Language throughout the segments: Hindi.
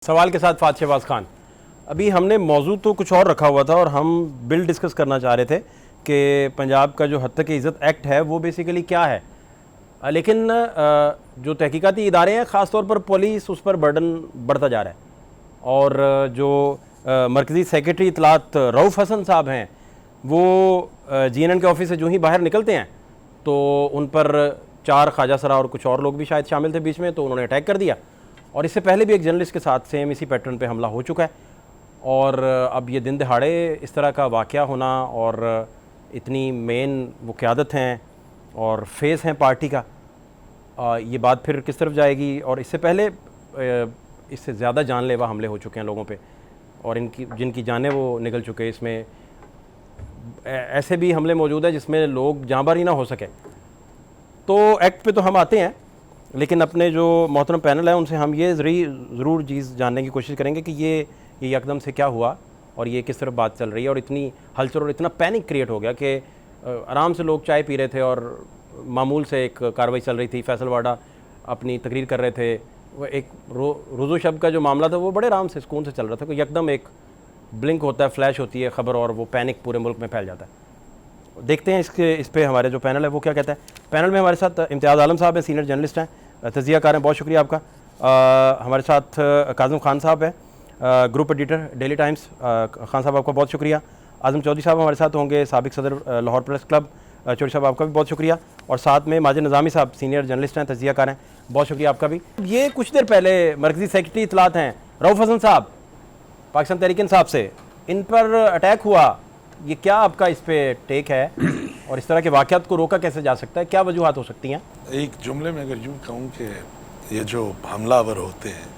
सवाल के साथ फात शहबाज खान। अभी हमने मौजू तो कुछ और रखा हुआ था और हम बिल डिस्कस करना चाह रहे थे कि पंजाब का जो हद तक इज़्ज़त एक्ट है वो बेसिकली क्या है। लेकिन जो तहकीकाती इदारे हैं ख़ास तौर पर पुलिस उस पर बर्डन बढ़ता जा रहा है और जो मरकज़ी सेक्रेटरी इतलात रऊफ़ हसन साहब हैं वो GNN के ऑफिस से जो ही बाहर निकलते हैं तो उन पर 4 ख्वाजा सरा और कुछ और लोग भी शायद शामिल थे बीच में, तो उन्होंने अटैक कर दिया। और इससे पहले भी एक जर्नलिस्ट के साथ सेम इसी पैटर्न पे हमला हो चुका है और अब ये दिन दहाड़े इस तरह का वाक़या होना और इतनी मेन वो क़यादत हैं और फेस हैं पार्टी का, ये बात फिर किस तरफ जाएगी। और इससे पहले इससे ज़्यादा जानलेवा हमले हो चुके हैं लोगों पे और इनकी जिनकी जानें वो निकल चुके हैं। इसमें ऐसे भी हमले मौजूद हैं जिसमें लोग जाँबारी ना हो सके। तो एक्ट पे तो हम आते हैं, लेकिन अपने जो मोहतरम पैनल है उनसे हम ये ज़रूर चीज़ जानने की कोशिश करेंगे कि ये एकदम से क्या हुआ और ये किस तरफ बात चल रही है और इतनी हलचल और इतना पैनिक क्रिएट हो गया कि आराम से लोग चाय पी रहे थे और मामूल से एक कार्रवाई चल रही थी। फैसल वाडा अपनी तकरीर कर रहे थे, वो एक रोज़ो शब का जो मामला था वो बड़े आराम से सुकून से चल रहा था। कोई एकदम एक ब्लिंक होता है, फ्लैश होती है खबर और वो पैनिक पूरे मुल्क में फैल जाता है। देखते हैं इस पे हमारे जो पैनल है वो क्या कहता है। पैनल में हमारे साथ इम्तियाज़ आलम साहब हैं, सीनियर जर्नलिस्ट हैं, तजियाकार हैं, बहुत शुक्रिया आपका। हमारे साथ काज़म खान साहब हैं, group editor daily times, Khan साहब आपका बहुत शुक्रिया। आज़म चौधरी साहब हमारे साथ होंगे, साबिक सदर लाहौर प्रेस क्लब, चौधरी साहब आपका भी बहुत शुक्रिया। और साथ में माजिद निज़ामी साहब सीनियर जर्नलिस्ट हैं, तजियाकार हैं, बहुत शुक्रिया आपका भी। ये कुछ देर पहले मरकज़ी सेक्रेटरी इतलात हैं रऊफ़ हसन साहब पाकिस्तान तहरीक इंसाफ से, इन पर अटैक हुआ, ये क्या आपका इस पर टेक है और इस तरह के वाक़यात को रोका कैसे जा सकता है, क्या वजूहात हो सकती हैं? एक जुमले में अगर यूँ कहूँ कि ये जो हमलावर होते हैं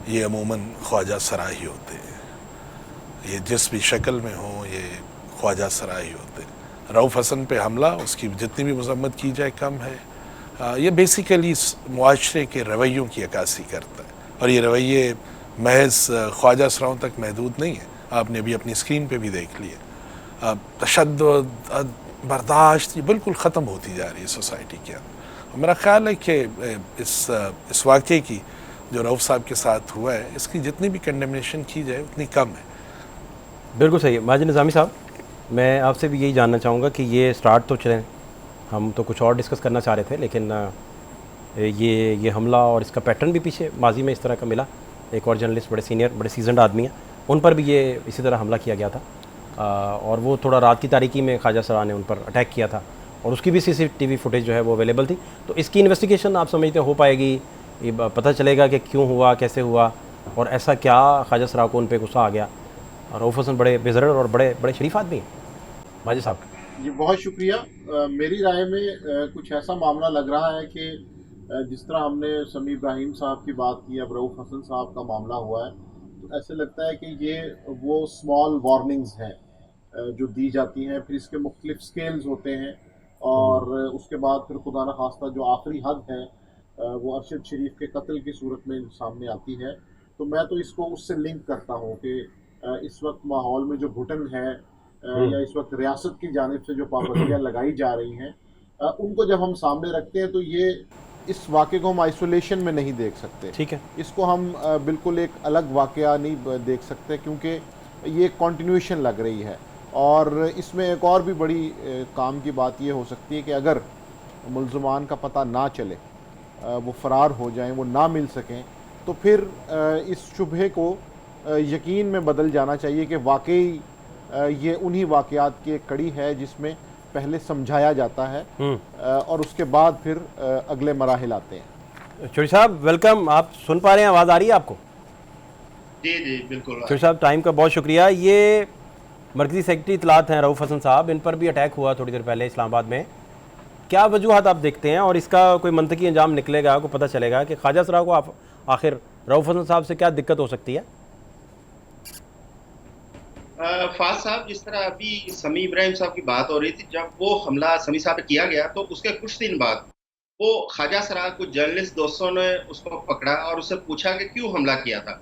ये अमूमन ख्वाजा सरा ही होते हैं, ये जिस भी शक्ल में हो ये ख्वाजा सरा ही होते हैं। रऊफ़ हसन पे हमला, उसकी जितनी भी मज़म्मत की जाए कम है। ये बेसिकली मुआशरे के रवैयों की अक्कासी करता है और ये रवैये महज ख्वाजा सराओं तक महदूद नहीं है। आपने अभी अपनी स्क्रीन पे भी देख लिया, तशद्दुद, बर्दाश्त ये बिल्कुल ख़त्म होती जा रही है सोसाइटी के अंदर। मेरा ख़्याल है कि इस वाक़े की जो रऊफ़ साहब के साथ हुआ है इसकी जितनी भी कंडेमनेशन की जाए उतनी कम है। बिल्कुल सही है। माजिद निज़ामी साहब, मैं आपसे भी यही जानना चाहूँगा कि ये स्टार्ट तो चलें, हम तो कुछ और डिस्कस करना चाह रहे थे, लेकिन ये हमला और इसका पैटर्न भी पीछे माजी में इस तरह का मिला। एक और जर्नलिस्ट बड़े सीनियर बड़े सीजनड आदमी हैं, उन पर भी ये इसी तरह हमला किया गया था और वो थोड़ा रात की तारीकी में ख्वाजा सरा ने उन पर अटैक किया था और उसकी भी CCTV फुटेज जो है वो अवेलेबल थी। तो इसकी इन्वेस्टिगेशन आप समझते हो पाएगी, ये पता चलेगा कि क्यों हुआ, कैसे हुआ और ऐसा क्या ख्वाजा सरा को उन पर गुस्सा आ गया। और रऊफ़ हसन बड़े बेज़रर और बड़े शरीफ आदमी हैं। माजिद साहब जी बहुत शुक्रिया। मेरी राय में कुछ ऐसा मामला लग रहा है कि जिस तरह हमने समी इब्राहिम साहब की बात की, अब रऊफ़ हसन साहब का मामला हुआ है, तो ऐसे लगता है कि ये वो स्मॉल वार्निंग्स हैं जो दी जाती हैं, फिर इसके मुख्तलिफ स्केल्स होते हैं और उसके बाद फिर खुदा न खास्ता जो आखिरी हद है वो अरशद शरीफ के कत्ल की सूरत में सामने आती है। तो मैं तो इसको उससे लिंक करता हूँ कि इस वक्त माहौल में जो घुटन है या इस वक्त रियासत की जानिब से जो पाबंदियाँ लगाई जा रही हैं उनको जब हम सामने रखते हैं तो ये इस वाक़े को हम आइसोलेशन में नहीं देख सकते। ठीक है, इसको हम बिल्कुल एक अलग वाक़या नहीं देख सकते क्योंकि ये एक कॉन्टिन्यूएशन लग रही है। और इसमें एक और भी बड़ी काम की बात ये हो सकती है कि अगर मुल्ज़मान का पता ना चले, वो फ़रार हो जाएं, वो ना मिल सकें, तो फिर इस शुबहे को यकीन में बदल जाना चाहिए कि वाकई ये उन्हीं वाक़यात की एक कड़ी है जिसमें पहले समझाया जाता है और उसके बाद फिर अगले मराहिल आते हैं। चौधरी साहब वेलकम, आप सुन पा रहे हैं, आवाज़ आ रही है आपको? जी जी बिल्कुल। चौधरी साहब टाइम का बहुत शुक्रिया। ये मरकज़ी सेक्रेटरी इतलात हैं रऊफ़ हसन साहब, इन पर भी अटैक हुआ थोड़ी देर पहले इस्लामाबाद में, क्या वजूहत आप देखते हैं और इसका कोई मंतकी अंजाम निकलेगा, आपको पता चलेगा कि ख्वाजा सरा को आखिर रऊफ़ हसन साहब से क्या दिक्कत हो सकती है? फाज साहब, जिस तरह अभी समी इब्राहिम साहब की बात हो रही थी, जब वो हमला समी साहब पे किया गया तो उसके कुछ दिन बाद वो ख्वाजा सरा कुछ जर्नलिस्ट दोस्तों ने उसको पकड़ा और उससे पूछा कि क्यों हमला किया था।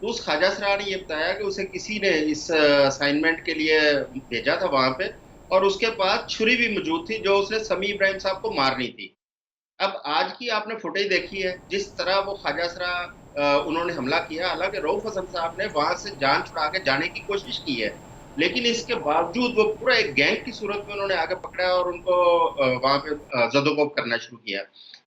तो उस ख्वाजा सरा ने ये बताया कि उसे किसी ने इस असाइनमेंट के लिए भेजा था वहां पे और उसके पास छुरी भी मौजूद थी जो उसने समी इब्राहिम साहब को मारनी थी। अब आज की आपने फुटेज देखी है, जिस तरह वो ख्वाजा सरा उन्होंने हमला किया। हालांकि रऊफ हसन साहब ने वहां से जान छुड़ा के जाने की कोशिश की है, लेकिन इसके बावजूद वो पूरा एक गैंग की सूरत में उन्होंने आगे पकड़ा और उनको वहां पे जदोकोब करना शुरू किया।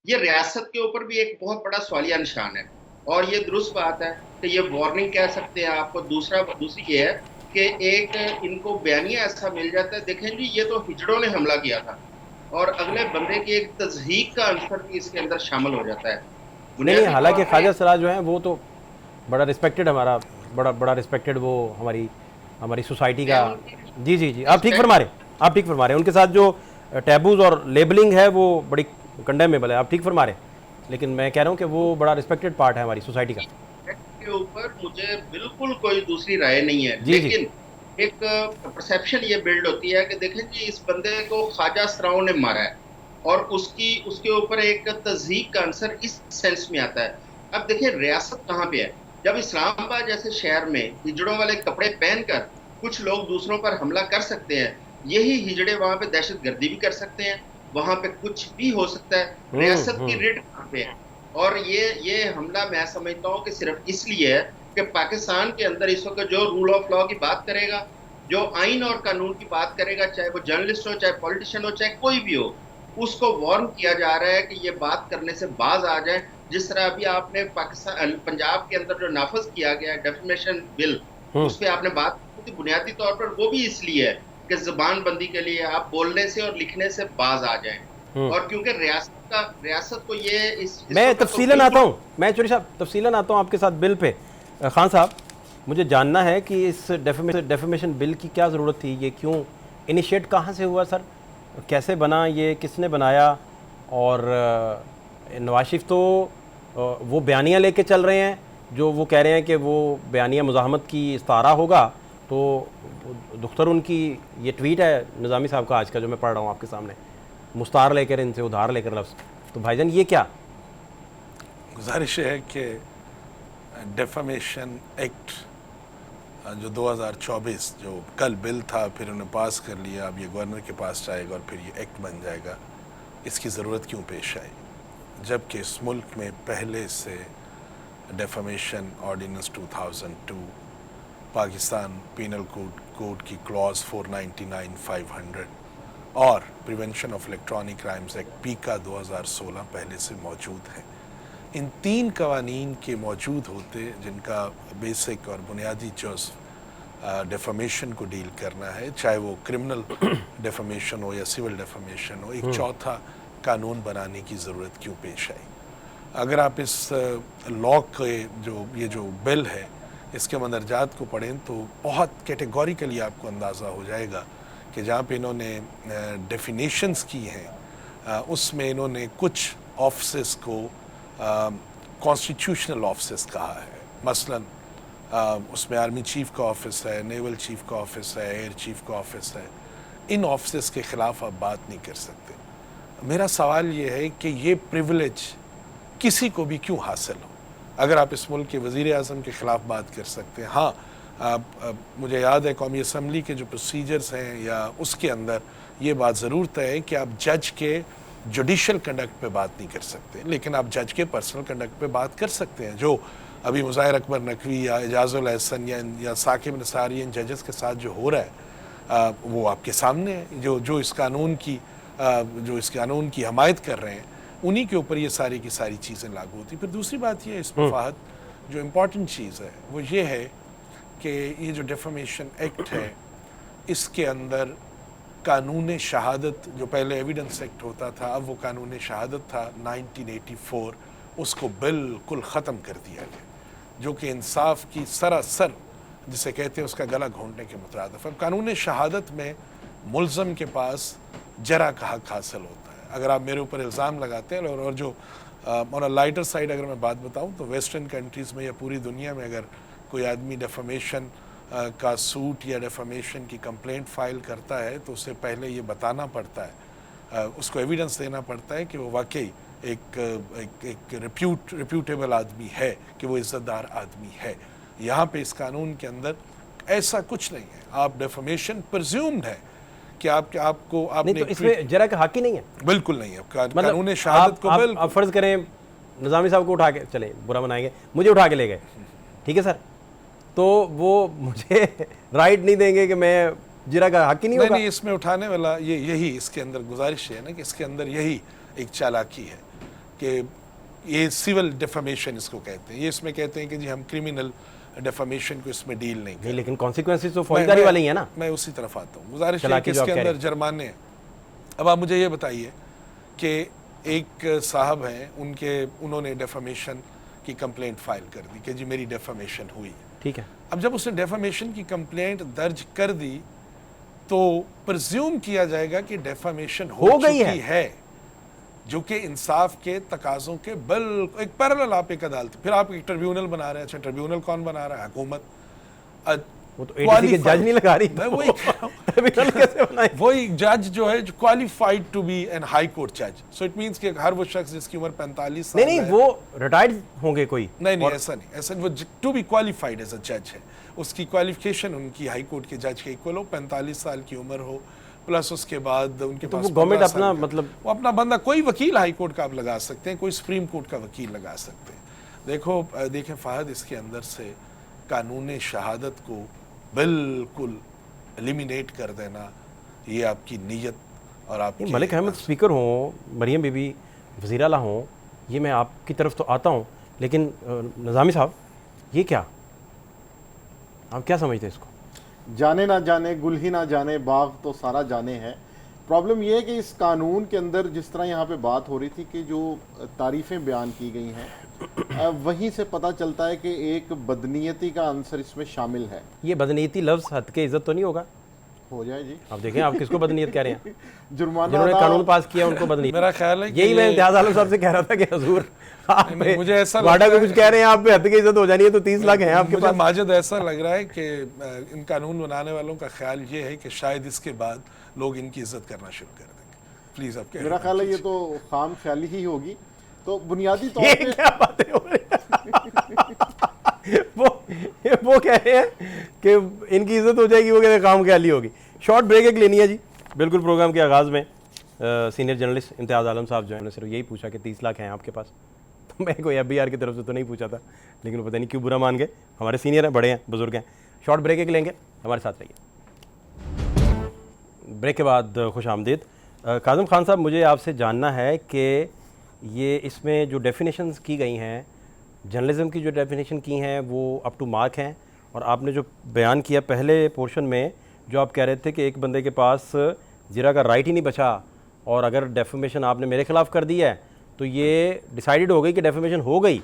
ये रियासत के ऊपर भी एक बहुत बड़ा सवालिया निशान है, और ये दुरुस्त बात है कि ये वार्निंग कह सकते हैं आपको। दूसरी ये है कि एक इनको बयानिया ऐसा मिल जाता है, देखें जी ये तो हिजड़ों ने हमला किया था, और अगले बंदे की एक तज़हीक का अंसर भी इसके अंदर शामिल हो जाता है। नहीं बुनियादी हालांकि तौर पे ख्वाजा सराज जो हैं वो तो बड़ा रिस्पेक्टेड, हमारा बड़ा बड़ा रिस्पेक्टेड, वो हमारी हमारी सोसाइटी का। मैं उनकी जी जी जी, आप ठीक फरमा रहे हैं, आप ठीक फरमा रहे हैं। उनके साथ जो टैबूज और लेबलिंग है वो बड़ी कंडेमेबल है, आप ठीक फरमा रहे हैं। लेकिन मैं कह रहा हूँ कि वो बड़ा रिस्पेक्टेड पार्ट है हमारी सोसाइटी का। के ऊपर मुझे बिल्कुल कोई दूसरी राय नहीं है, जी जी। लेकिन एक परसेप्शन ये बिल्ड होती है कि देखें जी इस बंदे को ख्वाजा सराओं ने मारा है, और उसके ऊपर एक तज़हीक का आंसर इस सेंस में आता है। अब देखिए रियासत कहाँ पे है, जब इस्लामाबाद जैसे शहर में हिजड़ों वाले कपड़े पहनकर कुछ लोग दूसरों पर हमला कर सकते हैं, यही हिजड़े वहां पे दहशतगर्दी भी कर सकते हैं, वहां पे कुछ भी हो सकता है। रियासत की रेड कहाँ पे है? और ये हमला मैं समझता हूँ कि सिर्फ इसलिए है कि पाकिस्तान के अंदर इस वक्त जो रूल ऑफ लॉ की बात करेगा, जो आइन और कानून की बात करेगा, चाहे वो जर्नलिस्ट हो, चाहे पॉलिटिशियन हो, चाहे कोई भी हो, उसको वार्न किया जा रहा है कि ये बात करने से बाज आ जाए। जिस तरह अभी आपने पाकिस्तान पंजाब के अंदर जो नाफज किया गया है डेफिमेशन बिल, उस पर आपने बात की थी, बुनियादी तौर पर वो भी इसलिए है कि जुबान बंदी के लिए आप बोलने से और लिखने से बाज आ जाएं। और क्योंकि रियासत को ये इस मैं वक्त तो तफसीलन आता बिल्कुल हूँ, मैं चौधरी साहब तफसीलन आता हूँ आपके साथ बिल पे। खान साहब, मुझे जानना है कि इस डेफेमेशन बिल की क्या ज़रूरत थी, ये क्यों इनिशिएट कहाँ से हुआ सर, कैसे बना, ये किसने बनाया? और नवाज शरीफ तो वो बयानियाँ लेके चल रहे हैं जो वो कह रहे हैं कि वो बयानिया मुज़ाहमत की इस्तारा होगा, तो दुख्तर उनकी ये ट्वीट है निज़ामी साहब का आज का जो मैं पढ़ रहा हूँ आपके सामने, मुस्तार लेकर इनसे उधार लेकर लफ्ज़। तो भाईजान ये क्या? गुजारिश है कि डेफामेशन एक्ट जो 2024 जो कल बिल था, फिर उन्होंने पास कर लिया, अब ये गवर्नर के पास जाएगा और फिर ये एक्ट बन जाएगा, इसकी ज़रूरत क्यों पेश आई? जबकि इस मुल्क में पहले से defamation ordinance 2002, Pakistan penal code की क्लॉज 499, 500 और prevention of electronic crimes act PECA 2016 पहले से मौजूद है। इन तीन कवानीन के मौजूद होते जिनका बेसिक और बुनियादी जुज़ डेफामेशन को डील करना है, चाहे वो क्रिमिनल डेफामेशन हो या सिविल डेफामेशन हो, एक चौथा कानून बनाने की ज़रूरत क्यों पेश आई? अगर आप इस लॉ के ये जो बिल है इसके मंदरजात को पढ़ें तो बहुत कैटेगोरिकली आपको अंदाज़ा हो जाएगा कि जहाँ पे इन्होंने डेफिनेशंस की हैं उसमें इन्होंने कुछ ऑफिस को कॉन्स्टिट्यूशनल ऑफिस कहा है। मसलन उसमें आर्मी चीफ का ऑफिस है, नेवल चीफ का ऑफिस है, एयर चीफ का ऑफिस है। इन ऑफिस के ख़िलाफ़ आप बात नहीं कर सकते। मेरा सवाल ये है कि ये प्रिविलेज किसी को भी क्यों हासिल हो? अगर आप इस मुल्क के वज़ीर आज़म के ख़िलाफ़ बात कर सकते हैं, हाँ मुझे याद है कौमी असम्बली के जो प्रोसीजर्स हैं या उसके अंदर ये बात ज़रूर तय है कि आप जज के जुडिशल कंडक्ट पे बात नहीं कर सकते, लेकिन आप जज के पर्सनल कंडक्ट पे बात कर सकते हैं। जो अभी मुज़ाहिर अकबर नकवी या एजाज़ुल एहसन या साकिब निसारी इन जजेस के साथ जो हो रहा है वो आपके सामने है। जो इस कानून की हमायत कर रहे हैं उन्हीं के ऊपर ये सारी की सारी चीज़ें लागू होती। फिर दूसरी बात ये है इस वफाहत, जो इम्पॉर्टेंट चीज़ है वो ये है कि ये जो डेफामेशन एक्ट है इसके अंदर कानून शहादत, जो पहले एविडेंस एक्ट होता था अब वो कानून शहादत था 1984, उसको बिल्कुल ख़त्म कर दिया गया, जो कि इंसाफ की सरासर जिसे कहते हैं उसका गला घोंटने के मुतरादिफ। अब कानून शहादत में मुल्ज़म के पास जरा का हक हासिल होता है। अगर आप मेरे ऊपर इल्ज़ाम लगाते हैं और जो ऑन अ लाइटर साइड अगर मैं बात बताऊं तो वेस्टर्न कंट्रीज़ में या पूरी दुनिया में अगर कोई आदमी डेफामेशन का सूट या डेफामेशन की कंप्लेंट फ़ाइल करता है तो उससे पहले ये बताना पड़ता है, उसको एविडेंस देना पड़ता है कि वो वाकई एक रिप्यूटेबल आदमी है, कि वो इज़्ज़तदार आदमी है। यहाँ पे इस कानून के अंदर ऐसा कुछ नहीं है। आप डेफामेशन प्रिज्यूम्ड है कि आपने नहीं, तो इसमें जरा का हक ही नहीं है, बिल्कुल नहीं है। मतलब कानून शहादत को आप फर्ज करें निज़ामी साहब को उठा के, चले बुरा मनाएंगे, मुझे उठा के ले गए, ठीक है सर, तो वो मुझे राइट नहीं देंगे कि मैं जीरा का हक ही नहीं होगा? नहीं, इसमें उठाने वाला यही इसके अंदर गुजारिश है ना कि इसके अंदर यही एक चालाकी है कि ये सिविल डिफेमेशन इसको कहते हैं, ये इसमें कहते हैं कि जी हम क्रिमिनल डिफेमेशन को इसमें डील नहीं नहीं, लेकिन कॉन्सिक्वेंसेस तो फौजदारी वाले ही है ना। मैं उसी तरफ आता हूँ। गुजारिश है चालाकी कि जो आप इसके कह रहे अंदर जुर्माने हैं। अब आप मुझे ये बताइए कि एक साहब हैं, उन्होंने डिफेमेशन की कंप्लेंट फाइल कर दी कि जी मेरी डिफेमेशन हुई है, ठीक है। अब जब उसने डिफेमेशन की कंप्लेंट दर्ज कर दी तो प्रिज्यूम किया जाएगा कि डिफेमेशन हो गई चुकी है, जो कि इंसाफ के तकाजों के बिल्कुल एक पैरेलल आप एक अदालत, फिर आप एक ट्रिब्यूनल बना रहे हैं। अच्छा, ट्रिब्यूनल कौन बना रहा है? हुकूमत। वो तो एडीसी के जज नहीं लगा रही, मैं वही कह रहा हूं। ट्रिब्यूनल कैसे बनाएगी? वही जज जो है जो qualified to be an high court जज, सो इट मींस कि हर वो शख्स जिसकी उम्र 45 साल नहीं, वो रिटायर्ड होंगे कोई? नहीं, ऐसा नहीं, ऐसा वो to be qualified as a जज है, उसकी क्वालिफिकेशन उनकी हाई कोर्ट के जज के इक्वल हो, 45 साल की उम्र हो, प्लस उसके बाद उनके तो पास वो गवर्नमेंट 15 साल अपना का- मतलब वो अपना बंदा, कोई वकील हाई कोर्ट का आप लगा सकते हैं, कोई सुप्रीम कोर्ट का वकील लगा सकते हैं। देखें फ़हद, इसके अंदर से कानून शहादत को बिल्कुल एलिमिनेट कर देना, ये आपकी नीयत और आपकी मलिक अहमद स्पीकर हों, मरियम बीबी वज़ीर आला हों, ये मैं आपकी तरफ तो आता हूँ, लेकिन निज़ामी साहब ये क्या, आप क्या समझते हैं इसको? जाने ना जाने गुल ही ना जाने बाग तो सारा जाने है। प्रॉब्लम ये है कि इस कानून के अंदर जिस तरह यहाँ पे बात हो रही थी कि जो तारीफ़ें बयान की गई हैं, वहीं से पता चलता है कि एक बदनीयती का आंसर इसमें शामिल है। ये बदनीयती लफ्ज़ हद के इज़्ज़त तो नहीं होगा? हो जाए जी। आप देखें, आप किसको बदनीयत कह रहे हैं? जुर्माना जिन्होंने अदा- कानून पास किया उनको बदनीयत। मेरा ख्याल है कि यही मैं ये- इम्तियाज़ आलम साहब से कह रहा था कि हजूर आप नहीं, मुझे ऐसा वाडा लगता को कुछ कह रहे हैं, आप पे हद की इज्जत हो जानी है तो 30 लाख हैं आपके मुझे पास। माजिद ऐसा लग रहा है कि इन कानून बनाने वालों का ख्याल ये है कि शायद इसके बाद लोग इनकी इज्जत करना शुरू कर देंगे। प्लीज आप कह मेरा ख्याल है ये तो खाम ख्याली ही होगी। तो बुनियादी तौर ये पे क्या बातें हो रही हैं? वो कह रहे हैं कि इनकी इज्जत हो जाएगी, वो कहते हैं काम ख्याली होगी। शॉर्ट ब्रेक एक लेनी है जी, बिल्कुल प्रोग्राम के आगाज़ में सीनियर जर्नलिस्ट इम्तियाज़ आलम साहब जो है, उन्होंने सिर्फ यही पूछा कि 30 लाख हैं आपके पास। तो मैं कोई FBR की तरफ से तो नहीं पूछा था, लेकिन पता नहीं क्यों बुरा मान गए। हमारे सीनियर हैं, बड़े हैं, बुजुर्ग हैं। शॉर्ट ब्रेक एक लेंगे, हमारे साथ रहिए। ब्रेक के बाद खुश आमदीद। काज़म खान साहब, मुझे आपसे जानना है कि ये इसमें जो डेफिनेशंस की गई हैं, जर्नलिज़म की जो डेफिनेशन की हैं वो अप टू मार्क हैं, और आपने जो बयान किया पहले पोर्शन में, जो आप कह रहे थे कि एक बंदे के पास जीरा का राइट ही नहीं बचा, और अगर डेफेमेशन आपने मेरे ख़िलाफ़ कर दी है तो ये डिसाइडेड हो गई कि डेफेमेशन हो गई,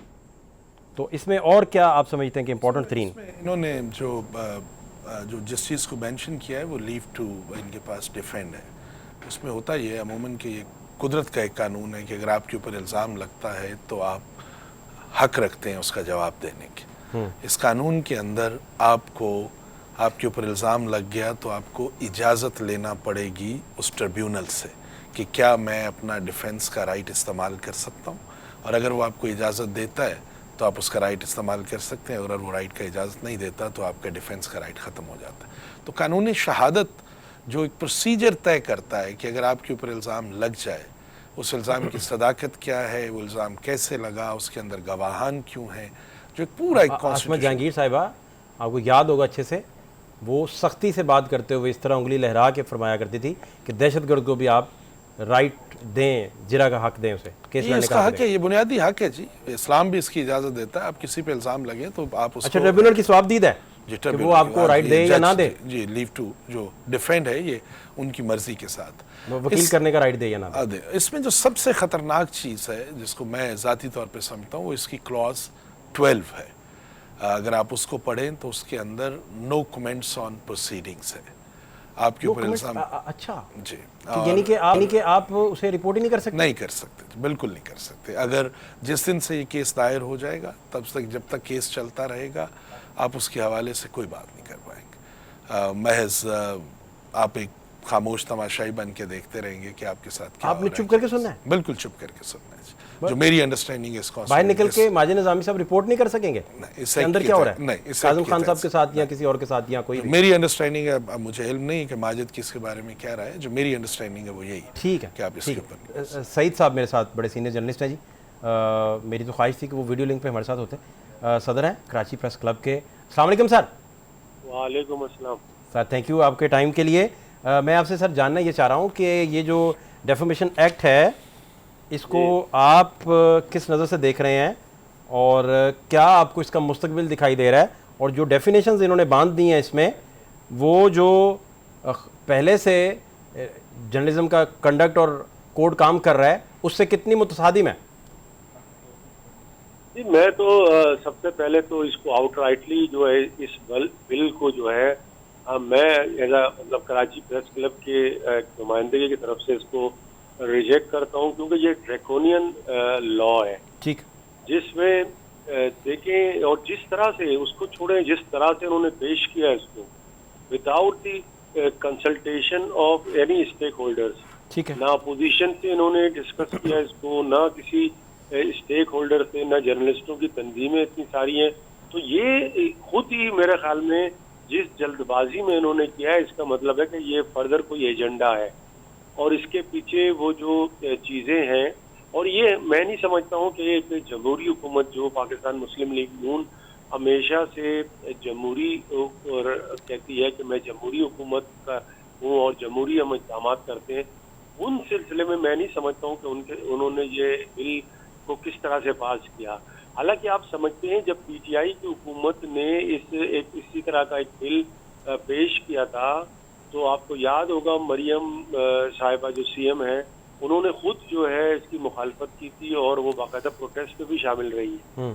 तो इसमें और क्या आप समझते हैं कि इम्पोर्टेंट थीम? इन्होंने जो जिस चीज़ को मेंशन किया है वो लीव टू इनके पास डिफेंड है। उसमें होता ये है अमूमन कि ये कुदरत का एक कानून है कि अगर आपके ऊपर इल्ज़ाम लगता है तो आप हक रखते हैं उसका जवाब देने के। इस कानून के अंदर आपके ऊपर इल्ज़ाम लग गया तो आपको इजाज़त लेना पड़ेगी उस ट्रिब्यूनल से कि क्या मैं अपना डिफेंस का राइट इस्तेमाल कर सकता हूँ, और अगर वो आपको इजाज़त देता है तो आप उसका राइट इस्तेमाल कर सकते हैं, और अगर वो राइट का इजाज़त नहीं देता तो आपका डिफेंस का राइट ख़त्म हो जाता है। तो कानूनी शहादत जो एक प्रोसीजर तय करता है कि अगर आपके ऊपर इल्ज़ाम लग जाए, उस इल्ज़ाम की सदाकत क्या है, वो इल्ज़ाम कैसे लगा, उसके अंदर गवाहान क्यों हैं, जो एक पूरा एक आसमा जहांगीर साहिबा, आपको याद होगा अच्छे से, वो सख्ती से बात करते हुए इस तरह उंगली लहरा के फरमाया करती थी कि दहशतगर्द को भी आप राइट दें, जीरा का हक दें उसे, केस ये लड़ने इसका का हक है, ये बुनियादी हक है जी। इस्लाम भी इसकी इजाज़त देता है, आप किसी पे इल्ज़ाम लगे तो आप उसको अच्छा, ट्रिब्यूनल की स्वाबदीद है कि वो आपको राइट दे या ना दे? जी, लीव टू जो डिफेंड है ये उनकी मर्जी के साथ वो वकील करने का राइट दे या ना दे? इसमें जो सबसे ख़तरनाक चीज़ है जिसको मैं ज़ाती तौर पे समझता हूँ वो इसकी क्लॉज 12 है। अगर आप उसको पढ़ें तो उसके अंदर नो कमेंट्स ऑन प्रोसीडिंग्स है आपके ऊपर इल्ज़ाम। अच्छा जी, यानी कि आप उसे रिपोर्ट ही नहीं कर सकते? नहीं कर सकते, बिल्कुल नहीं कर सकते। अगर जिस दिन से ये केस दायर हो जाएगा तब तक, जब तक केस चलता रहेगा, आप उसके हवाले से कोई बात नहीं कर पाएंगे। महज आप एक खामोश तमाशाई बन के देखते रहेंगे कि आपके साथ क्या आपने हो रहा चुप करके सुनना है? बिल्कुल चुप करके सुनना है। जो मेरी अंडरस्टैंडिंग है इसको बाहर निकल के माजिद निज़ामी साहब रिपोर्ट नहीं कर सकेंगे? इससे अंदर क्या हो रहा है? नहीं, काज़म खान साहब के साथ या किसी और के साथ या कोई भी? मेरी अंडरस्टैंडिंग है, अब मुझे इल्म नहीं है कि माजिद किसके बारे में कह रहा है, जो मेरी अंडरस्टैंडिंग है वो यही है ठीक है, कि आप इसके ऊपर सईद साहब मेरे साथ बड़े सीनियर जर्नलिस्ट हैं जी, मेरी तो ख्वाहिश थी कि वो वीडियो लिंक पे हमारे साथ होते। सदर हैं कराची प्रेस क्लब के। अस्सलाम वालेकुम सर। वालेकुम अस्सलाम सर थैंक यू आपके टाइम के लिए। मैं आपसे सर जानना ये चाह रहा हूँ कि ये जो डेफेमेशन एक्ट है इसको आप किस नज़र से देख रहे हैं और क्या आपको इसका मुस्तकबिल दिखाई दे रहा है, और जो डेफिनेशंस इन्होंने बांध दी हैं इसमें वो जो पहले से जर्नलिज्म का कंडक्ट और कोड काम कर रहा है उससे कितनी मुतसादिम है? जी, मैं तो सबसे पहले तो इसको आउटराइटली जो है इस बिल को जो है मैं मतलब कराची प्रेस क्लब के नुमाइंदगी की तरफ से इसको रिजेक्ट करता हूं, क्योंकि ये ड्रैकोनियन लॉ है। ठीक, जिसमें देखें और जिस तरह से उसको छोड़ें, जिस तरह से उन्होंने पेश किया इसको without the consultation of any stakeholders, ठीक है। ना अपोजिशन से इन्होंने डिस्कस किया इसको, ना किसी स्टेक होल्डर से, ना जर्नलिस्टों की तंजीमें इतनी सारी हैं। तो ये खुद ही मेरे ख्याल में जिस जल्दबाजी में इन्होंने किया है, इसका मतलब है कि ये फर्दर कोई एजेंडा है और इसके पीछे वो जो चीज़ें हैं। और ये मैं नहीं समझता हूँ कि एक जमहूरी हुकूमत जो पाकिस्तान मुस्लिम लीग नून हमेशा से जमहूरी और कहती है कि मैं जमहूरी हुकूमत का हूँ और जमहूरी हम इक़दाम करते हैं, उन सिलसिले में मैं नहीं समझता हूँ कि उन्होंने ये बिल को किस तरह से पास किया। हालांकि आप समझते हैं जब पीटीआई की हुकूमत ने इसी तरह का एक बिल पेश किया था, तो आपको याद होगा मरियम साहिबा जो सीएम है, उन्होंने खुद जो है इसकी मुखालफत की थी और वो बाकायदा प्रोटेस्ट में भी शामिल रही है।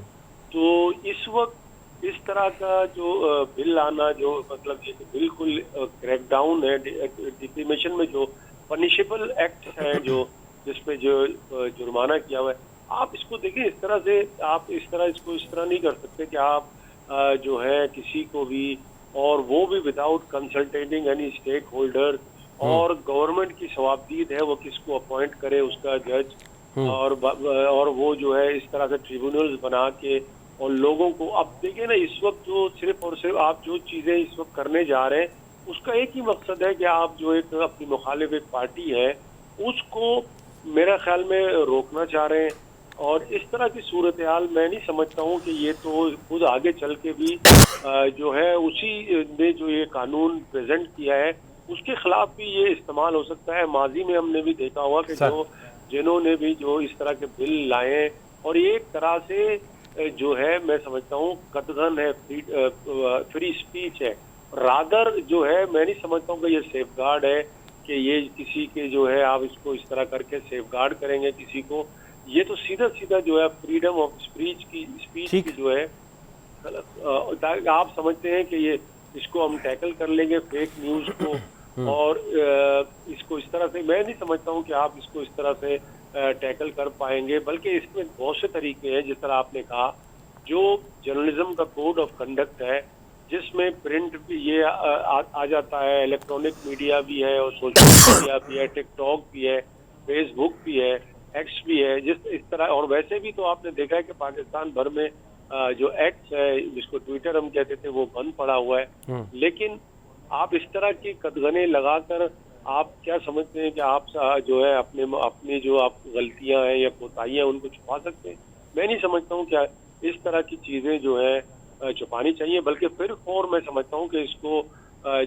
तो इस वक्त इस तरह का जो बिल आना, जो मतलब ये बिल्कुल क्रैकडाउन है डिफेमेशन में, जो पनिशेबल एक्ट है, जो जिसपे जो जुर्माना किया हुआ है, आप इसको देखिए इस तरह से, आप इसको इस तरह नहीं कर सकते कि आप जो है किसी को भी, और वो भी विदाउट कंसल्टेटिंग एनी स्टेक होल्डर, और गवर्नमेंट की सवाबदीद है वो किसको अपॉइंट करे उसका जज, और वो जो है इस तरह से ट्रिब्यूनल्स बना के और लोगों को, अब देखिए ना इस वक्त जो सिर्फ और सिर्फ आप जो चीजें इस वक्त करने जा रहे हैं उसका एक ही मकसद है कि आप जो एक अपनी मुखालिफ एक पार्टी है उसको मेरा ख्याल में रोकना चाह रहे हैं। और इस तरह की सूरत हाल मैं नहीं समझता हूँ कि ये तो खुद आगे चल के भी जो है उसी ने जो ये कानून प्रेजेंट किया है उसके खिलाफ भी ये इस्तेमाल हो सकता है। माजी में हमने भी देखा हुआ कि जो जिन्होंने भी जो इस तरह के बिल लाए, और ये एक तरह से जो है मैं समझता हूँ कतगन है, फ्री स्पीच है, रादर जो है मैं नहीं समझता हूँ कि ये सेफगार्ड है कि ये किसी के जो है आप इसको इस तरह करके सेफगार्ड करेंगे किसी को। ये तो सीधा सीधा जो है फ्रीडम ऑफ स्पीच की जो है आप समझते हैं कि ये इसको हम टैकल कर लेंगे फेक न्यूज को, और इसको इस तरह से मैं नहीं समझता हूँ कि आप इसको इस तरह से टैकल कर पाएंगे। बल्कि इसमें बहुत से तरीके हैं, जिस तरह आपने कहा जो जर्नलिज्म का कोड ऑफ कंडक्ट है, जिसमें प्रिंट भी ये आ जाता है, इलेक्ट्रॉनिक मीडिया भी है, और सोशल मीडिया भी है, टिकटॉक भी है, फेसबुक भी है, एक्स भी है, इस तरह। और वैसे भी तो आपने देखा है कि पाकिस्तान भर में जो एक्स है, जिसको ट्विटर हम कहते थे, वो बंद पड़ा हुआ है। लेकिन आप इस तरह की कदगने लगाकर आप क्या समझते हैं कि आप जो है अपनी जो आप गलतियां हैं या कोताहियां उनको छुपा सकते हैं? मैं नहीं समझता हूँ क्या इस तरह की चीजें जो है छुपानी चाहिए, बल्कि फिर और मैं समझता हूँ कि इसको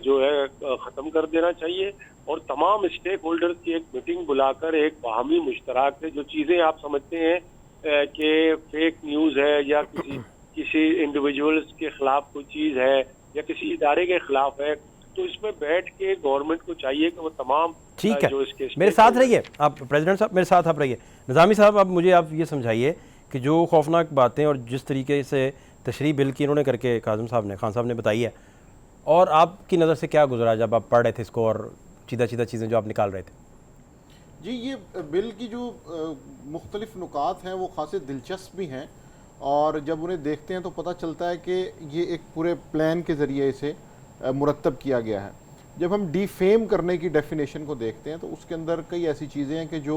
जो है ख़त्म कर देना चाहिए, और तमाम स्टेक होल्डर्स की एक मीटिंग बुलाकर एक बाहमी मुश्तराक से जो चीज़ें आप समझते हैं कि फेक न्यूज़ है या किसी इंडिविजुअल्स के खिलाफ कोई चीज़ है या किसी इदारे के खिलाफ है, तो इसमें बैठ के गवर्नमेंट को चाहिए कि वो तमाम ठीक है जो इसके मेरे साथ रहिए आप प्रेसिडेंट साहब, मेरे साथ आप रहिए। निज़ामी साहब, अब मुझे आप ये समझाइए कि जो खौफनाक बातें और जिस तरीके से तशरीह बिल की इन्होंने करके खान साहब ने बताई है, और आपकी नज़र से क्या गुजरा जब आप पढ़ रहे थे इसको और सीधा चीज़ें जो आप निकाल रहे थे? जी, ये बिल की जो मुख्तलिफ नुकात हैं वो खासे दिलचस्प भी हैं, और जब उन्हें देखते हैं तो पता चलता है कि ये एक पूरे प्लान के ज़रिए इसे मुरतब किया गया है। जब हम डिफेम करने की डेफिनेशन को देखते हैं तो उसके अंदर कई ऐसी चीज़ें हैं कि जो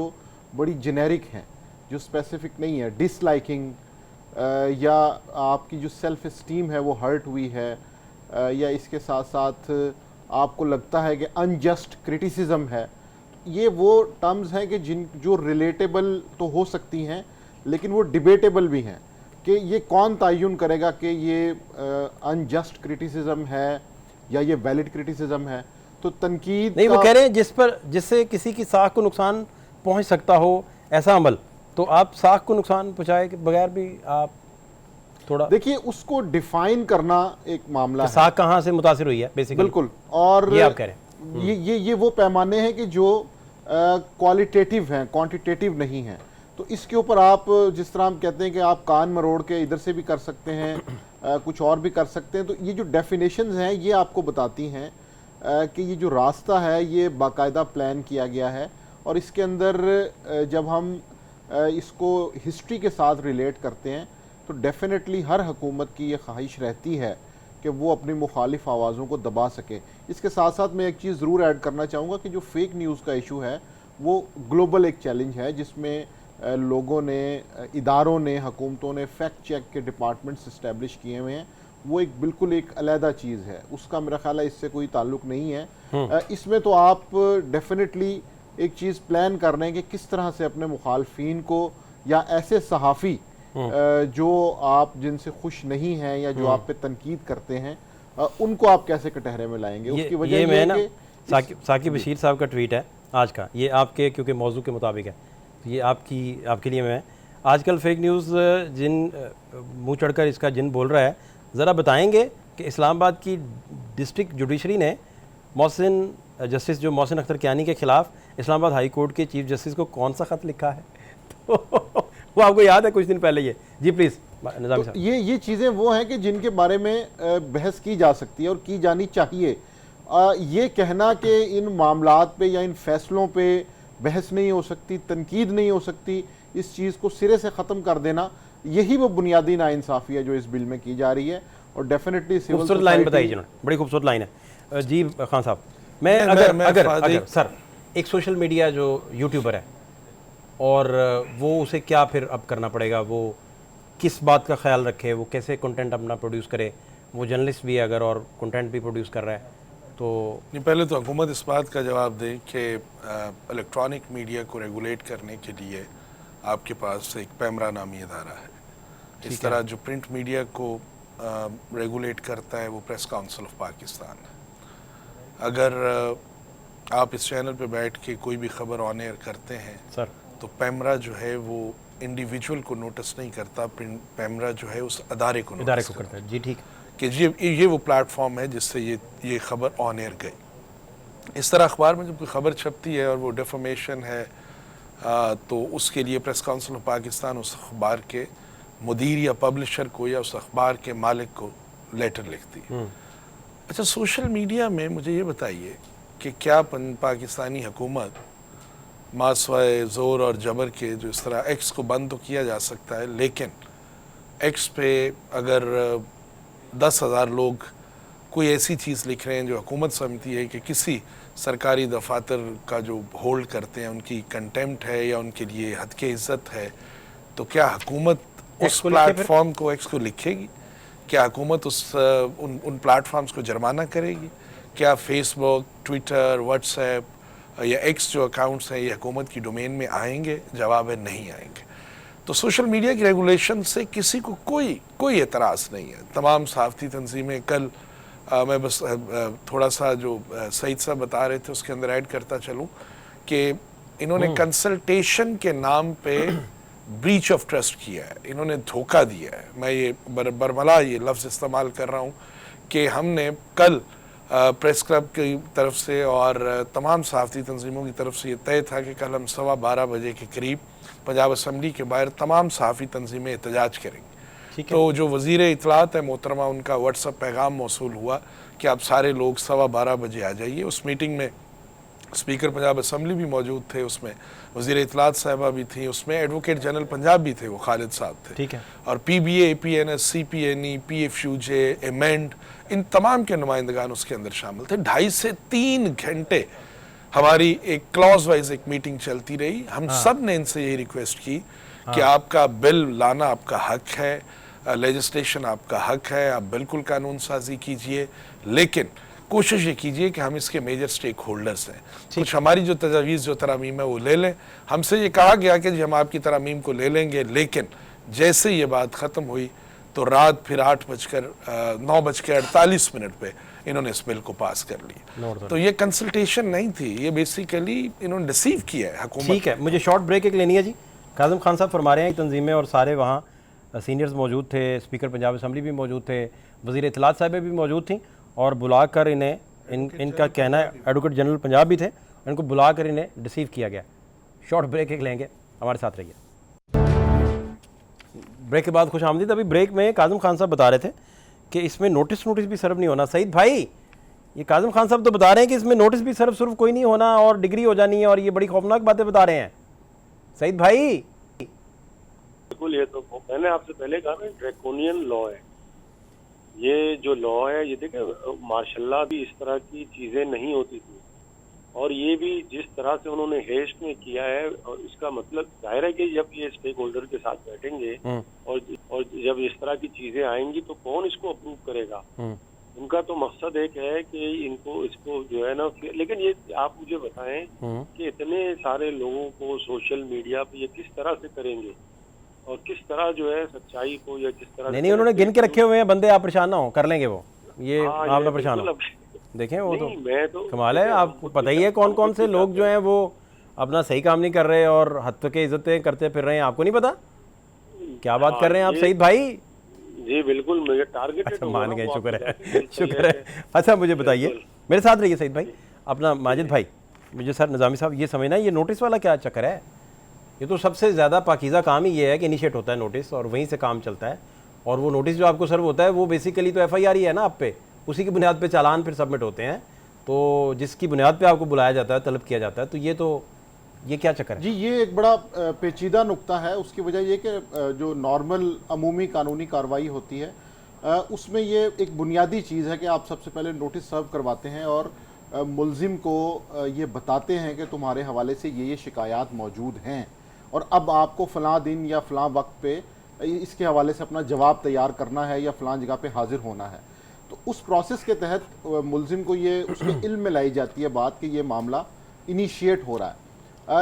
बड़ी जेनेरिक हैं, जो स्पेसिफिक नहीं है। डिसलाइकिंग या आपकी जो सेल्फ इस्टीम है वो हर्ट हुई है, या इसके साथ साथ आपको लगता है कि अनजस्ट क्रिटिसिज्म है, ये वो टर्म्स हैं कि जो रिलेटेबल तो हो सकती हैं, लेकिन वो डिबेटेबल भी हैं कि ये कौन तयन करेगा कि ये अनजस्ट क्रिटिसिज्म है या ये वैलिड क्रिटिसिज्म है। तो तनकीद नहीं, वो कह रहे हैं जिससे किसी की साख को नुकसान पहुंच सकता हो ऐसा अमल, तो आप साख को नुकसान पहुंचाए के बगैर भी आप थोड़ा देखिए उसको डिफाइन करना एक मामला है, साख कहाँ से मुतासिर हुई है बेसिकली। बिल्कुल, और ये आप कह रहे हैं ये वो पैमाने हैं कि जो क्वालिटेटिव हैं, क्वांटिटेटिव नहीं हैं। तो इसके ऊपर आप जिस तरह हम कहते हैं कि आप कान मरोड़ के इधर से भी कर सकते हैं, कुछ और भी कर सकते हैं। तो ये जो डेफिनेशंस हैं ये आपको बताती हैं कि ये जो रास्ता है ये बाकायदा प्लान किया गया है, और इसके अंदर जब हम इसको हिस्ट्री के साथ रिलेट करते हैं तो डेफिनेटली हर हुकूमत की ये ख्वाहिश रहती है कि वो अपनी मुखालिफ आवाज़ों को दबा सके। इसके साथ साथ मैं एक चीज़ ज़रूर ऐड करना चाहूँगा कि जो फेक न्यूज़ का इशू है वो ग्लोबल एक चैलेंज है, जिसमें लोगों ने, इदारों ने, हुकूमतों ने फैक्ट चेक के डिपार्टमेंट्स इस्टेब्लिश किए हुए हैं। वो एक बिल्कुल एक अलहदा चीज़ है, उसका मेरा ख्याल है इससे कोई ताल्लुक़ नहीं है। इसमें तो आप डेफिनेटली एक चीज़ प्लान कर रहे हैं कि किस तरह से अपने मुखालफीन को या ऐसे सहाफ़ी जो आप जिनसे खुश नहीं हैं या जो आप पे तनकीद करते हैं उनको आप कैसे कटहरे में लाएंगे। उसकी वजह ये मैं ना कि साकिब बशीर साहब का ट्वीट है आज का, ये आपके क्योंकि मौजू के मुताबिक है, तो ये आपके लिए मैं आजकल फेक न्यूज़ जिन मुँह चढ़कर इसका जिन बोल रहा है, ज़रा बताएंगे कि इस्लामाबाद की डिस्ट्रिक्ट जुडिशरी ने जस्टिस जो मोहसिन अख्तर कियानी के ख़िलाफ़ इस्लामाबाद हाई कोर्ट के चीफ जस्टिस को कौन सा ख़त लिखा है तो वो आपको याद है कुछ दिन पहले ये? जी प्लीज़ निज़ामी साहब। ये चीज़ें वो हैं कि जिनके बारे में बहस की जा सकती है और की जानी चाहिए। ये कहना कि इन मामलात पे या इन फैसलों पे बहस नहीं हो सकती, तनकीद नहीं हो सकती, इस चीज़ को सिरे से ख़त्म कर देना, यही वो बुनियादी नाइंसाफ़ी है जो इस बिल में की जा रही है। और डेफिनेटली खूबसूरत लाइन बताई जिन्होंने, बड़ी खूबसूरत लाइन है। जी खान साहब, मैं अगर सर एक सोशल मीडिया जो यूट्यूबर है और वो उसे क्या फिर अब करना पड़ेगा, वो किस बात का ख्याल रखे, वो कैसे कंटेंट अपना प्रोड्यूस करे, वो जर्नलिस्ट भी है अगर और कंटेंट भी प्रोड्यूस कर रहा है तो नहीं, पहले तो हुकूमत इस बात का जवाब दे कि इलेक्ट्रॉनिक मीडिया को रेगुलेट करने के लिए आपके पास एक पैमरा नामी इदारा है। इस तरह जो प्रिंट मीडिया को रेगुलेट करता है वो प्रेस काउंसिल ऑफ पाकिस्तान है। अगर आप इस चैनल पे बैठ के कोई भी खबर ऑन एयर करते हैं सर तो पैमरा जो है वो इंडिविजुअल को नोटिस नहीं करता, पैमरा जो है उस अदारे को करता है। जी ठीक, कि ये वो प्लेटफॉर्म है जिससे ये खबर ऑन एयर गई। इस तरह अखबार में जब कोई खबर छपती है और वो डिफॉर्मेशन है तो उसके लिए प्रेस काउंसिल ऑफ पाकिस्तान उस अखबार के मुदीर या पब्लिशर को या उस अखबार के मालिक को लेटर लिखती है। अच्छा, सोशल मीडिया में मुझे ये बताइए कि क्या पाकिस्तानी हुकूमत मासवाए ज़ोर और जबर के, जो इस तरह एक्स को बंद तो किया जा सकता है, लेकिन एक्स पे अगर 10,000 लोग कोई ऐसी चीज़ लिख रहे हैं जो हुकूमत समझती है कि किसी सरकारी दफातर का जो होल्ड करते हैं उनकी कंटेम्प्ट है या उनके लिए हद के इज़्ज़त है, तो क्या हुकूमत उस प्लेटफॉर्म को एक्स को लिखेगी? क्या हुकूमत उन प्लेटफॉर्म्स को जुर्माना करेगी? क्या फेसबुक, ट्विटर, व्हाट्सएप या एक्स जो अकाउंट्स हैं ये हुकूमत की डोमेन में आएंगे? जवाब है नहीं आएंगे। तो सोशल मीडिया की रेगुलेशन से किसी को कोई एतराज़ नहीं है। तमाम सहाफ़ती तंजीमें कल मैं बस थोड़ा सा जो सईद साहब बता रहे थे उसके अंदर ऐड करता चलूँ कि इन्होंने कंसल्टेशन के नाम पे ब्रीच ऑफ ट्रस्ट किया है, इन्होंने धोखा दिया है। मैं ये बरमला ये लफ्ज़ इस्तेमाल कर रहा हूँ कि हमने कल प्रेस क्लब की तरफ से और तमाम सहाफ़ती तंजीमों की तरफ से ये तय था कि कल हम 12:15 बजे के करीब पंजाब असम्बली के बाहर तमाम सहाफ़ी तंजीमें एहतजाज करेंगी। तो जो वज़ीर इत्तलात है मोहतरमा, उनका व्हाट्सअप पैगाम मौसूल हुआ कि आप सारे लोग 12:15 बजे आ जाइए। उस मीटिंग में स्पीकर पंजाब असम्बली भी मौजूद थे, उसमें वज़ीर इत्तलात साहिबा भी थी, उसमें एडवोकेट जनरल पंजाब भी थे, वो खालिद साहब थे, ठीक है, और PBA, PNS, CPNE, PFUJ, amend, इन तमाम के नुमाइंदगान उसके अंदर शामिल थे। 2.5 से 3 घंटे हमारी एक क्लॉज वाइज एक मीटिंग चलती रही। हम सब ने इनसे यही रिक्वेस्ट की कि आपका बिल लाना आपका हक है, लेजिस्लेशन आपका हक है, आप बिल्कुल कानून साजी कीजिए, लेकिन कोशिश ये कीजिए कि हम इसके मेजर स्टेक होल्डर्स हैं, कुछ हमारी जो तजावीज़ जो तरामीम है वो ले लें। हमसे ये कहा गया कि जी हम आपकी तरामीम को ले लेंगे, लेकिन जैसे ये बात ख़त्म हुई तो रात फिर 9:48 पे इन्होंने इस बिल को पास कर लिया। तो ये कंसल्टेशन नहीं थी, ये बेसिकली इन्होंने रिसीव किया है हुकूमत। ठीक है, मुझे शॉर्ट ब्रेक एक लेनी है जी। काज़म खान साहब फरमा रहे हैं तंजीमें और सारे वहाँ सीनियर्स मौजूद थे, स्पीकर पंजाब असम्बली भी मौजूद थे, वज़ीर इत्तलात साहिबा भी मौजूद थी, और बुलाकर इन्हें इनका कहना है एडवोकेट जनरल पंजाब भी थे, इनको बुलाकर इन्हें रिसीव किया गया। शॉर्ट ब्रेक एक लेंगे, हमारे साथ रहिए। ब्रेक के बाद खुश आमदीद। अभी ब्रेक में काज़म खान साहब बता रहे थे कि इसमें नोटिस भी सर्व नहीं होना। सईद भाई, ये काज़म खान साहब तो बता रहे हैं कि इसमें नोटिस भी सर्व कोई नहीं होना और डिग्री हो जानी है, और ये बड़ी खौफनाक बातें बता रहे हैं। सईद भाई बिल्कुल, ये तो मैंने आपसे पहले कहा ना, ड्रैकोनियन लॉ है ये जो लॉ है। ये देखें, माशाल्लाह भी इस तरह की चीज़ें नहीं होती थी, और ये भी जिस तरह से उन्होंने हेस्ट में किया है, और इसका मतलब जाहिर है कि जब ये स्टेक होल्डर के साथ बैठेंगे और जब इस तरह की चीज़ें आएंगी तो कौन इसको अप्रूव करेगा। उनका तो मकसद एक है कि इसको जो है ना, लेकिन ये आप मुझे बताएं कि इतने सारे लोगों को सोशल मीडिया पे ये किस तरह से करेंगे, और किस तरह जो है सच्चाई को, या जिस तरह नहीं उन्होंने गिन के रखे हुए हैं बंदे, आप परेशान ना हो, कर लेंगे वो, ये आप ना परेशान हो। देखें वो तो कमाल है, आपको पता ही है कौन कौन से लोग जो हैं वो अपना सही काम नहीं कर रहे और हद के इज्जतें करते फिर रहे हैं, आपको नहीं पता क्या बात कर रहे हैं आप सईद भाई? जी बिल्कुल, मुझे टारगेट अच्छा, मान गए, शुक्र है शुक्र है। अच्छा मुझे बताइए, मेरे साथ रहिए सईद भाई, अपना माजिद भाई, मुझे सर निज़ामी साहब ये समझना है, ये नोटिस वाला क्या चक्कर है? ये तो सबसे ज़्यादा पाकीज़ा काम ही ये है कि इनिशिएट होता है नोटिस और वहीं से काम चलता है, और वो नोटिस जो आपको सर्व होता है वो बेसिकली तो FIR ही है ना आप पे, उसी की बुनियाद पे चालान फिर सबमिट होते हैं, तो जिसकी बुनियाद पे आपको बुलाया जाता है, तलब किया जाता है। तो ये क्या चक्कर है जी? ये एक बड़ा पेचीदा नुक्ता है। उसकी वजह ये कि जो नॉर्मल अमूमी कानूनी कार्रवाई होती है उसमें ये एक बुनियादी चीज़ है कि आप सबसे पहले नोटिस सर्व करवाते हैं और मुल्जिम को ये बताते हैं कि तुम्हारे हवाले से ये शिकायत मौजूद हैं, और अब आपको फ़लाँ दिन या फ़लाँ वक्त पे इसके हवाले से अपना जवाब तैयार करना है या फ़लाँ जगह पे हाजिर होना है। तो उस प्रोसेस के तहत मुल्जिम को ये उसके इल्म में लाई जाती है बात कि ये मामला इनिशिएट हो रहा है।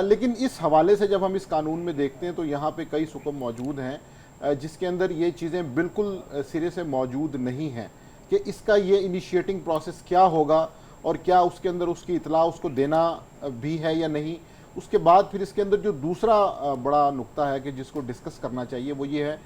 लेकिन इस हवाले से जब हम इस कानून में देखते हैं तो यहाँ पे कई हुक्म मौजूद हैं जिसके अंदर ये चीज़ें बिल्कुल सिरे से मौजूद नहीं हैं कि इसका ये इनिशिएटिंग प्रोसेस क्या होगा और क्या उसके अंदर उसकी इतला उसको देना भी है या नहीं। उसके बाद फिर इसके अंदर जो दूसरा बड़ा नुक्ता है कि जिसको डिस्कस करना चाहिए वो ये है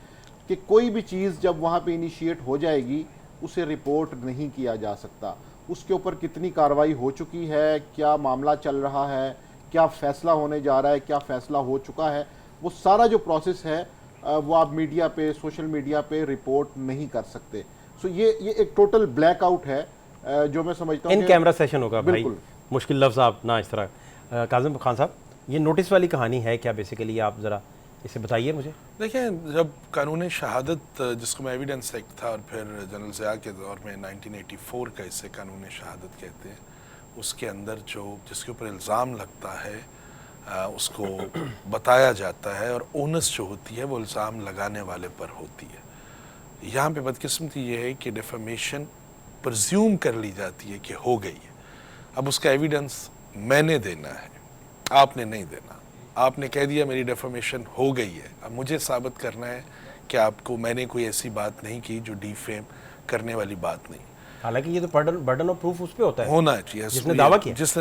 कि कोई भी चीज़ जब वहाँ पे इनिशिएट हो जाएगी उसे रिपोर्ट नहीं किया जा सकता, उसके ऊपर कितनी कार्रवाई हो चुकी है, क्या मामला चल रहा है, क्या फ़ैसला होने जा रहा है, क्या फ़ैसला हो चुका है, वो सारा जो प्रोसेस है वो आप मीडिया पे, सोशल मीडिया पे रिपोर्ट नहीं कर सकते। सो ये एक टोटल ब्लैकआउट है जो मैं समझता हूँ इन कैमरा सेशन होगा भाई, मुश्किल लफ्ज़ आप ना इस तरह। काज़म खान साहब, ये नोटिस वाली कहानी है क्या बेसिकली, आप ज़रा इसे बताइए मुझे। देखें, जब कानून शहादत जिसको मैं एविडेंस एक्ट था और फिर जनरल ज़िया के दौर में 1984 का इसे कानून शहादत कहते हैं, उसके अंदर जो जिसके ऊपर इल्ज़ाम लगता है उसको बताया जाता है और ओनस जो होती है वो इल्ज़ाम लगाने वाले पर होती है। यहाँ पे बदकिस्मती ये है कि डिफेमेशन प्रज्यूम कर ली जाती है कि हो गई है। अब उसका एविडेंस मैंने देना है, आपने नहीं देना। आपने कह दिया मेरी डिफेमेशन हो गई है, अब मुझे साबित करना है कि आपको मैंने कोई ऐसी बात नहीं की जो डिफेम करने वाली बात नहीं। हालांकि ये तो बर्डन ऑफ प्रूफ उस पे होता है, होना चाहिए जिसने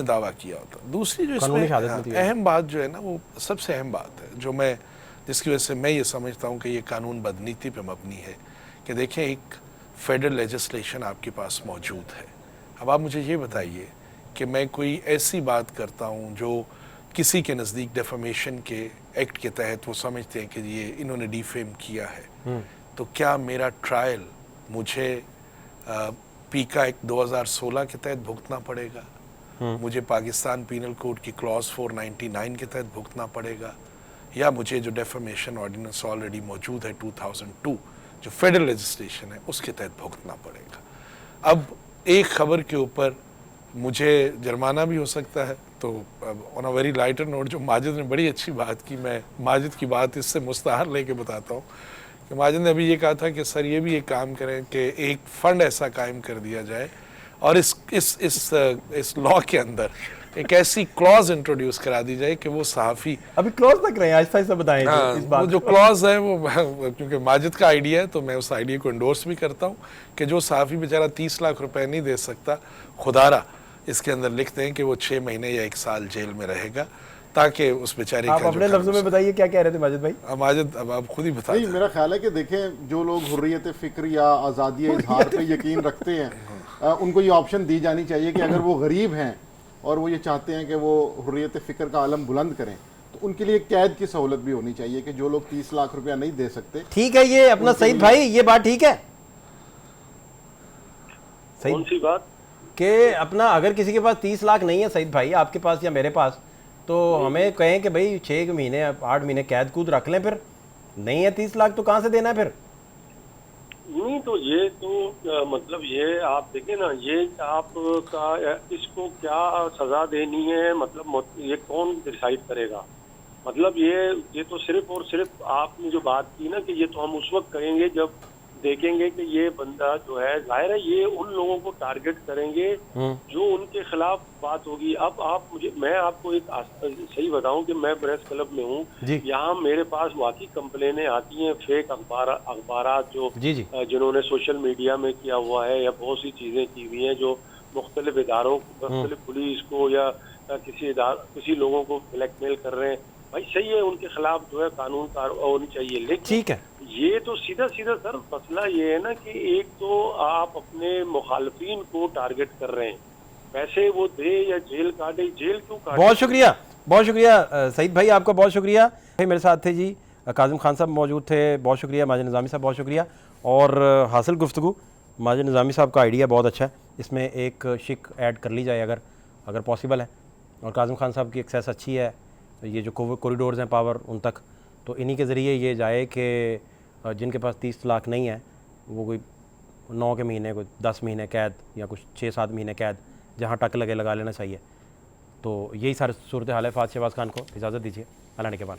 दावा किया होता। दूसरी जो इसमें अहम बात जो है ना, वो सबसे अहम बात है जो मैं जिसकी वजह से मैं ये समझता हूँ कि ये कानून बदनीति पे मबनी है कि देखें, एक फेडरल लेजिस्लेशन आपके पास मौजूद है। अब आप मुझे ये बताइए कि मैं कोई ऐसी बात करता हूँ जो किसी के नज़दीक डेफेमेशन के एक्ट के तहत वो समझते हैं कि ये इन्होंने डिफेम किया है, तो क्या मेरा ट्रायल मुझे पीका एक्ट 2016 के तहत भुगतना पड़ेगा, मुझे पाकिस्तान पीनल कोड की क्लॉज 499 के तहत भुगतना पड़ेगा, या मुझे जो डेफेमेशन ऑर्डिनेंस ऑलरेडी मौजूद है 2002 जो फेडरल लेजिस्लेशन है उसके तहत भुगतना पड़ेगा। अब एक खबर के ऊपर मुझे जुर्माना भी हो सकता है। तो on a very lighter note, जो माजिद ने बड़ी अच्छी बात की, मैं माजिद की बात इससे मुस्ताहर लेके बताता हूँ कि माजिद ने अभी ये कहा था कि सर ये भी एक काम करें कि एक फ़ंड ऐसा कायम कर दिया जाए और इस लॉ के अंदर एक ऐसी क्लॉज इंट्रोड्यूस करा दी जाए कि वो सहाफ़ी, अभी क्लोज तक रहे हैं, आहिस्ता आहिस्ता बताएं हाँ, इस वो बात जो को। क्लॉज है वो क्योंकि माजिद का आइडिया है तो मैं उस आइडिया को इंडोर्स भी करता हूँ कि जो सहाफ़ी बेचारा 30 लाख रुपए नहीं दे सकता, खुदारा इसके अंदर लिख दें कि वो 6 महीने या 1 साल जेल में रहेगा, ताकि उस बेचारे आप का अपने जो लफ्जों में बताइए क्या कह रहे थे माजिद भाई। माजिद अब आप खुद ही बता नहीं, दें। मेरा ख्याल है कि देखें, जो लोग हुर्रियत फ़िक्र या आज़ादी इजहार पे यकीन रखते हैं, उनको ये ऑप्शन दी जानी चाहिए कि अगर वो गरीब हैं और वो ये चाहते हैं कि वो हुर्रियत फ़िक्र का आलम बुलंद करें, तो उनके लिए कैद की सहूलत भी होनी चाहिए कि जो लोग 30 लाख रुपया नहीं दे सकते। ठीक है, ये अपना सईद भाई, ये बात ठीक है कौन सी बात? कि अपना अगर किसी के पास 30 लाख नहीं है सईद भाई, आपके पास या मेरे पास, तो हमें कहें कि भाई 6 महीने 8 महीने कैद कूद रख लें, फिर नहीं है 30 लाख तो कहाँ से देना है फिर? नहीं तो ये तो मतलब ये आप देखें ना, ये आपका इसको क्या सजा देनी है, मतलब ये कौन डिसाइड करेगा? मतलब ये तो सिर्फ और सिर्फ आपने जो बात की ना कि ये तो हम उस वक्त करेंगे जब देखेंगे कि ये बंदा जो है, जाहिर है ये उन लोगों को टारगेट करेंगे जो उनके खिलाफ बात होगी। अब मैं आपको एक सही बताऊं कि मैं प्रेस क्लब में हूँ, जी। यहाँ मेरे पास वाकई कंप्लेनें आती हैं, फेक अखबारात जो जी जी। जिन्होंने सोशल मीडिया में किया हुआ है या बहुत सी चीजें की हुई हैं जो मुख्तलिफ इदारों, मुख्तलिफ पुलिस को या किसी लोगों को ब्लैकमेल कर रहे हैं। भाई सही है, उनके खिलाफ जो है कानून कार्रवाई होनी चाहिए, लेकिन ठीक है, ये तो सीधा सीधा सर मसला ये है ना कि एक तो आप अपने मुखालफिन को टारगेट कर रहे हैं, पैसे वो दे या जेल काटे, जेल क्यों काटे? बहुत शुक्रिया, बहुत शुक्रिया सईद भाई, आपका बहुत शुक्रिया भाई। मेरे साथ थे जी काजिम खान साहब मौजूद थे, बहुत शुक्रिया। माजिद निज़ामी साहब बहुत शुक्रिया। और हासिल गुफ्तगू, माजिद निज़ामी साहब का आइडिया बहुत अच्छा है, इसमें एक शिक ऐड कर ली जाए अगर पॉसिबल है। और काजिम खान साहब की एक्सेस अच्छी है, ये जो कॉरिडोर्स हैं पावर उन तक, तो इन्हीं के ज़रिए ये जाए कि जिनके पास 30 लाख नहीं है वो कोई 9 के महीने, कोई 10 महीने कैद या कुछ 6-7 महीने कैद, जहाँ टक लगा लेना चाहिए। तो यही सारी सूरत हाल है। फात शहबाज खान को इजाज़त दीजिए, अल्लाह ने के बाद।